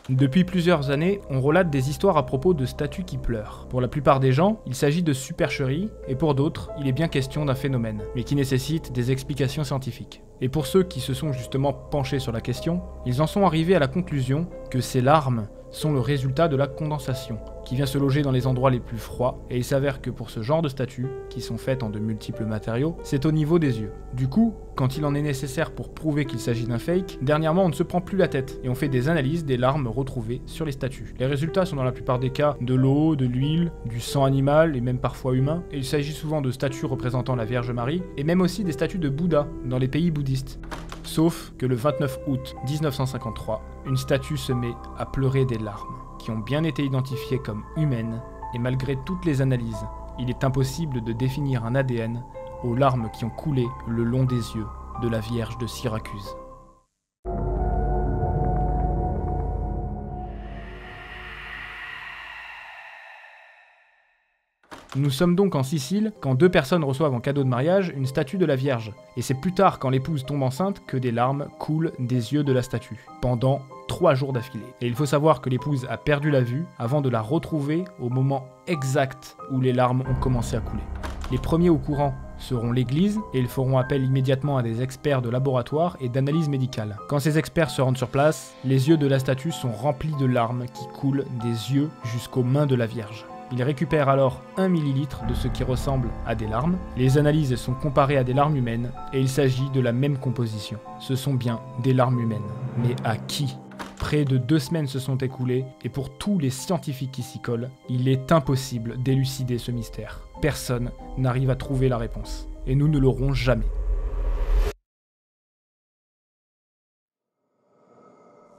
Depuis plusieurs années, on relate des histoires à propos de statues qui pleurent. Pour la plupart des gens, il s'agit de supercheries, et pour d'autres, il est bien question d'un phénomène, mais qui nécessite des explications scientifiques. Et pour ceux qui se sont justement penchés sur la question, ils en sont arrivés à la conclusion que ces larmes sont le résultat de la condensation, qui vient se loger dans les endroits les plus froids, et il s'avère que pour ce genre de statues, qui sont faites en de multiples matériaux, c'est au niveau des yeux. Du coup, quand il en est nécessaire pour prouver qu'il s'agit d'un fake, dernièrement on ne se prend plus la tête, et on fait des analyses des larmes retrouvées sur les statues. Les résultats sont dans la plupart des cas de l'eau, de l'huile, du sang animal, et même parfois humain, et il s'agit souvent de statues représentant la Vierge Marie, et même aussi des statues de Bouddha, dans les pays bouddhistes. Sauf que le 29 août 1953, une statue se met à pleurer des larmes, qui ont bien été identifiées comme humaines, et malgré toutes les analyses, il est impossible de définir un ADN aux larmes qui ont coulé le long des yeux de la Vierge de Syracuse. Nous sommes donc en Sicile quand deux personnes reçoivent en cadeau de mariage une statue de la Vierge, et c'est plus tard quand l'épouse tombe enceinte que des larmes coulent des yeux de la statue, pendant 3 jours d'affilée. Et il faut savoir que l'épouse a perdu la vue avant de la retrouver au moment exact où les larmes ont commencé à couler. Les premiers au courant seront l'église et ils feront appel immédiatement à des experts de laboratoire et d'analyse médicale. Quand ces experts se rendent sur place, les yeux de la statue sont remplis de larmes qui coulent des yeux jusqu'aux mains de la Vierge. Ils récupèrent alors 1 millilitre de ce qui ressemble à des larmes. Les analyses sont comparées à des larmes humaines et il s'agit de la même composition. Ce sont bien des larmes humaines. Mais à qui ? Près de 2 semaines se sont écoulées et pour tous les scientifiques qui s'y collent, il est impossible d'élucider ce mystère. Personne n'arrive à trouver la réponse. Et nous ne l'aurons jamais.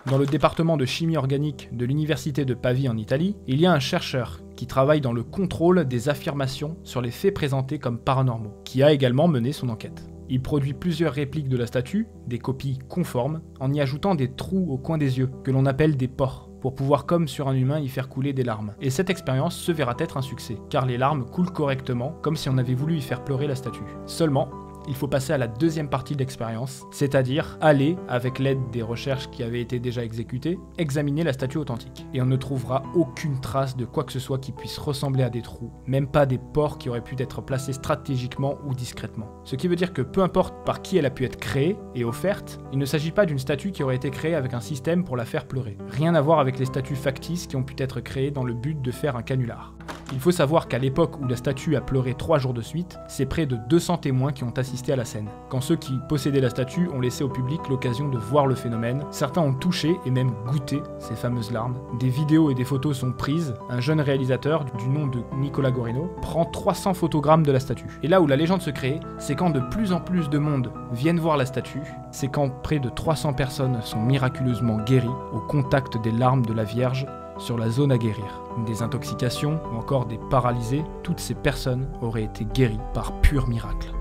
Dans le département de chimie organique de l'université de Pavie en Italie, il y a un chercheur qui travaille dans le contrôle des affirmations sur les faits présentés comme paranormaux, qui a également mené son enquête. Il produit plusieurs répliques de la statue, des copies conformes, en y ajoutant des trous au coin des yeux, que l'on appelle des pores, pour pouvoir comme sur un humain y faire couler des larmes. Et cette expérience se verra être un succès, car les larmes coulent correctement, comme si on avait voulu y faire pleurer la statue. Seulement, il faut passer à la deuxième partie de l'expérience, c'est-à-dire aller, avec l'aide des recherches qui avaient été déjà exécutées, examiner la statue authentique. Et on ne trouvera aucune trace de quoi que ce soit qui puisse ressembler à des trous, même pas des pores qui auraient pu être placés stratégiquement ou discrètement. Ce qui veut dire que peu importe par qui elle a pu être créée et offerte, il ne s'agit pas d'une statue qui aurait été créée avec un système pour la faire pleurer. Rien à voir avec les statues factices qui ont pu être créées dans le but de faire un canular. Il faut savoir qu'à l'époque où la statue a pleuré 3 jours de suite, c'est près de 200 témoins qui ont assisté à la scène. Quand ceux qui possédaient la statue ont laissé au public l'occasion de voir le phénomène, certains ont touché et même goûté ces fameuses larmes. Des vidéos et des photos sont prises. Un jeune réalisateur du nom de Nicola Gorino prend 300 photogrammes de la statue. Et là où la légende se crée, c'est quand de plus en plus de monde viennent voir la statue, c'est quand près de 300 personnes sont miraculeusement guéries au contact des larmes de la Vierge sur la zone à guérir. Des intoxications ou encore des paralysés, toutes ces personnes auraient été guéries par pur miracle.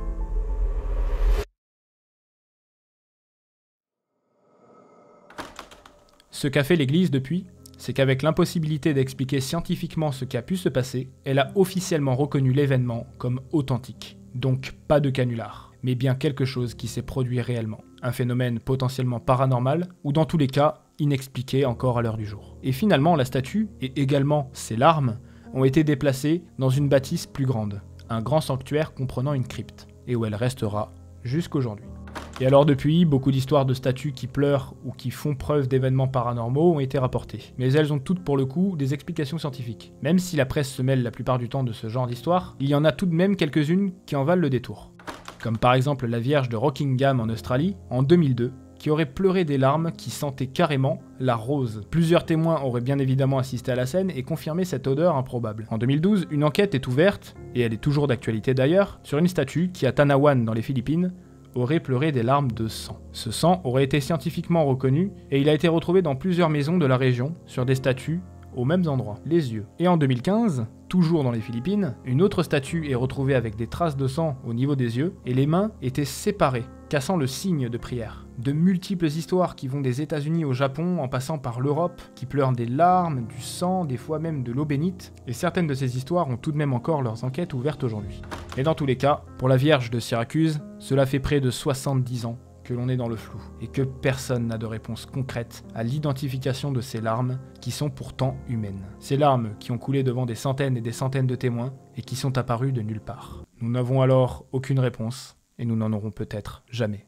Ce qu'a fait l'Église depuis, c'est qu'avec l'impossibilité d'expliquer scientifiquement ce qui a pu se passer, elle a officiellement reconnu l'événement comme authentique. Donc pas de canular, mais bien quelque chose qui s'est produit réellement. Un phénomène potentiellement paranormal, ou dans tous les cas, inexpliqué encore à l'heure du jour. Et finalement, la statue, et également ses larmes, ont été déplacées dans une bâtisse plus grande, un grand sanctuaire comprenant une crypte, et où elle restera jusqu'aujourd'hui. Et alors depuis, beaucoup d'histoires de statues qui pleurent ou qui font preuve d'événements paranormaux ont été rapportées. Mais elles ont toutes pour le coup des explications scientifiques. Même si la presse se mêle la plupart du temps de ce genre d'histoire, il y en a tout de même quelques-unes qui en valent le détour. Comme par exemple la Vierge de Rockingham en Australie, en 2002, qui aurait pleuré des larmes qui sentaient carrément la rose. Plusieurs témoins auraient bien évidemment assisté à la scène et confirmé cette odeur improbable. En 2012, une enquête est ouverte, et elle est toujours d'actualité d'ailleurs, sur une statue qui à Tanawan dans les Philippines, aurait pleuré des larmes de sang. Ce sang aurait été scientifiquement reconnu et il a été retrouvé dans plusieurs maisons de la région sur des statues aux mêmes endroits, les yeux. Et en 2015, toujours dans les Philippines, une autre statue est retrouvée avec des traces de sang au niveau des yeux et les mains étaient séparées, cassant le signe de prière. De multiples histoires qui vont des États-Unis au Japon en passant par l'Europe, qui pleurent des larmes, du sang, des fois même de l'eau bénite, et certaines de ces histoires ont tout de même encore leurs enquêtes ouvertes aujourd'hui. Et dans tous les cas, pour la Vierge de Syracuse, cela fait près de 70 ans que l'on est dans le flou et que personne n'a de réponse concrète à l'identification de ces larmes qui sont pourtant humaines. Ces larmes qui ont coulé devant des centaines et des centaines de témoins et qui sont apparues de nulle part. Nous n'avons alors aucune réponse et nous n'en aurons peut-être jamais.